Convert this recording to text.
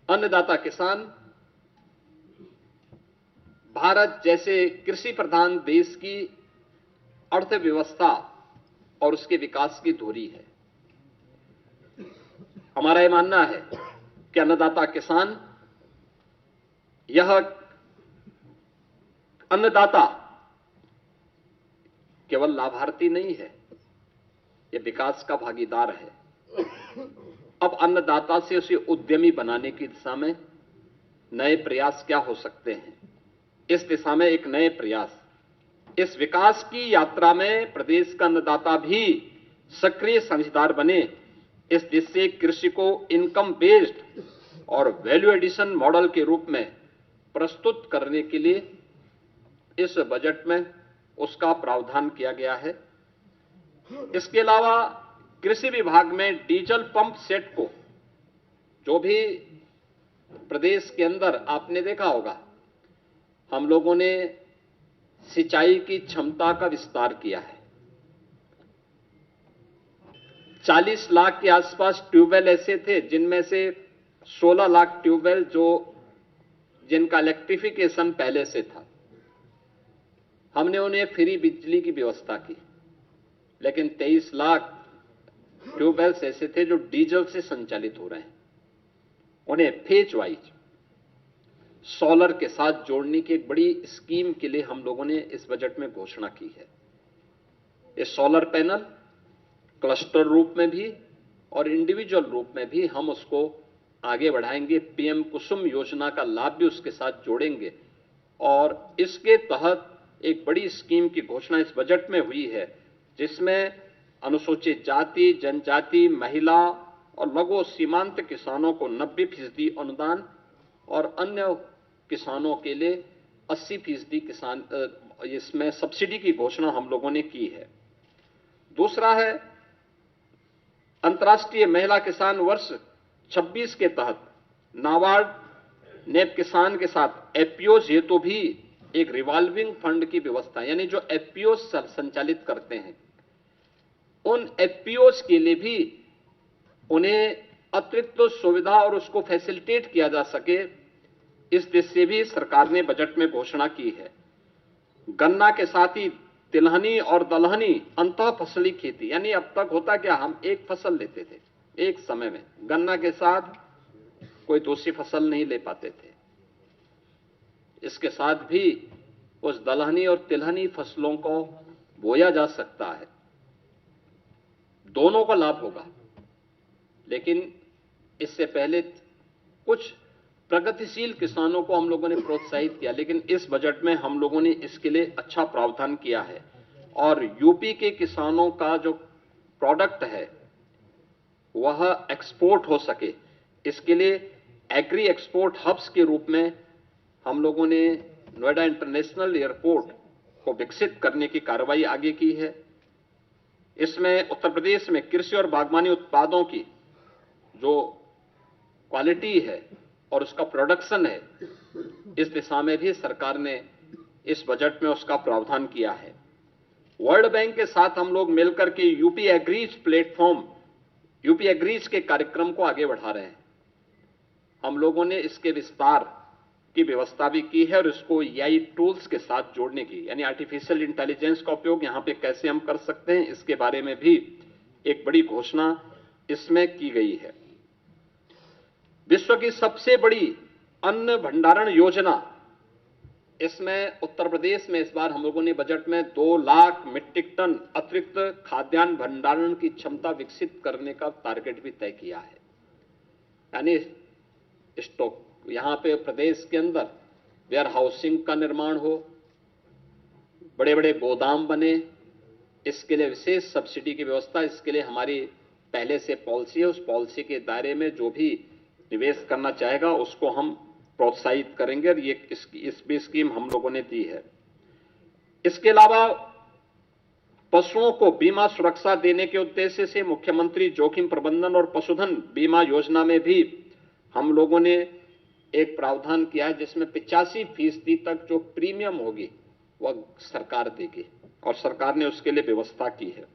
अन्नदाता किसान भारत जैसे कृषि प्रधान देश की अर्थव्यवस्था और उसके विकास की धुरी है। हमारा यह मानना है कि अन्नदाता किसान, यह अन्नदाता केवल लाभार्थी नहीं है, यह विकास का भागीदार है। अब अन्नदाता से उसे उद्यमी बनाने की दिशा में नए प्रयास क्या हो सकते हैं, इस दिशा में एक नए प्रयास, इस विकास की यात्रा में प्रदेश का अन्नदाता भी सक्रिय साझेदार बने, इस दिशा से कृषि को इनकम बेस्ड और वैल्यू एडिशन मॉडल के रूप में प्रस्तुत करने के लिए इस बजट में उसका प्रावधान किया गया है। इसके अलावा कृषि विभाग में डीजल पंप सेट को, जो भी प्रदेश के अंदर आपने देखा होगा, हम लोगों ने सिंचाई की क्षमता का विस्तार किया है। 40 लाख के आसपास ट्यूबवेल ऐसे थे जिनमें से 16 लाख ट्यूबवेल जिनका इलेक्ट्रिफिकेशन पहले से था, हमने उन्हें फ्री बिजली की व्यवस्था की। लेकिन 23 लाख ट्यूबवेल्स ऐसे थे जो डीजल से संचालित हो रहे हैं, उन्हें फेज वाइज सोलर के साथ जोड़ने की एक बड़ी स्कीम के लिए हम लोगों ने इस बजट में घोषणा की है। ये सोलर पैनल क्लस्टर रूप में भी और इंडिविजुअल रूप में भी हम उसको आगे बढ़ाएंगे। पीएम कुसुम योजना का लाभ भी उसके साथ जोड़ेंगे और इसके तहत एक बड़ी स्कीम की घोषणा इस बजट में हुई है, जिसमें अनुसूचित जाति, जनजाति, महिला और लघु सीमांत किसानों को 90% अनुदान और अन्य किसानों के लिए 80% किसान इसमें सब्सिडी की घोषणा हम लोगों ने की है। दूसरा है अंतर्राष्ट्रीय महिला किसान वर्ष 26 के तहत नाबार्ड ने किसान के साथ एफपीओज हेतु भी एक रिवॉल्विंग फंड की व्यवस्था, यानी जो एफपीओज संचालित करते हैं उन एफपीओज के लिए भी उन्हें अतिरिक्त सुविधा और उसको फैसिलिटेट किया जा सके, इस दिशा से भी सरकार ने बजट में घोषणा की है। गन्ना के साथ ही तिलहनी और दलहनी अंतः फसली खेती, यानी अब तक होता क्या, हम एक फसल लेते थे एक समय में, गन्ना के साथ कोई दूसरी फसल नहीं ले पाते थे। इसके साथ भी उस दलहनी और तिलहनी फसलों को बोया जा सकता है, दोनों का लाभ होगा। लेकिन इससे पहले कुछ प्रगतिशील किसानों को हम लोगों ने प्रोत्साहित किया, लेकिन इस बजट में हम लोगों ने इसके लिए अच्छा प्रावधान किया है और यूपी के किसानों का जो प्रोडक्ट है वह एक्सपोर्ट हो सके, इसके लिए एग्री एक्सपोर्ट हब्स के रूप में हम लोगों ने नोएडा इंटरनेशनल एयरपोर्ट को विकसित करने की कार्रवाई आगे की है। इसमें उत्तर प्रदेश में कृषि और बागवानी उत्पादों की जो क्वालिटी है और उसका प्रोडक्शन है, इस दिशा में भी सरकार ने इस बजट में उसका प्रावधान किया है। वर्ल्ड बैंक के साथ हम लोग मिलकर के UP agrees platform, UP agrees के कार्यक्रम को आगे बढ़ा रहे हैं। हम लोगों ने इसके विस्तार की व्यवस्था भी की है और इसको एआई टूल्स के साथ जोड़ने की, यानी आर्टिफिशियल इंटेलिजेंस का उपयोग यहां पे कैसे हम कर सकते हैं, इसके बारे में भी एक बड़ी घोषणा इसमें की गई है। विश्व की सबसे बड़ी अन्न भंडारण योजना, इसमें उत्तर प्रदेश में इस बार हम लोगों ने बजट में 2 लाख मीट्रिक टन अतिरिक्त खाद्यान्न भंडारण की क्षमता विकसित करने का टारगेट भी तय किया है। यानी स्टॉक, यहां पे प्रदेश के अंदर वेयर हाउसिंग का निर्माण हो, बड़े बड़े गोदाम बने, इसके लिए विशेष सब्सिडी की व्यवस्था, इसके लिए हमारी पहले से पॉलिसी है। उस पॉलिसी के दायरे में जो भी निवेश करना चाहेगा उसको हम प्रोत्साहित करेंगे और ये इस भी स्कीम हम लोगों ने दी है। इसके अलावा पशुओं को बीमा सुरक्षा देने के उद्देश्य से मुख्यमंत्री जोखिम प्रबंधन और पशुधन बीमा योजना में भी हम लोगों ने एक प्रावधान किया है, जिसमें 85% तक जो प्रीमियम होगी वह सरकार देगी और सरकार ने उसके लिए व्यवस्था की है।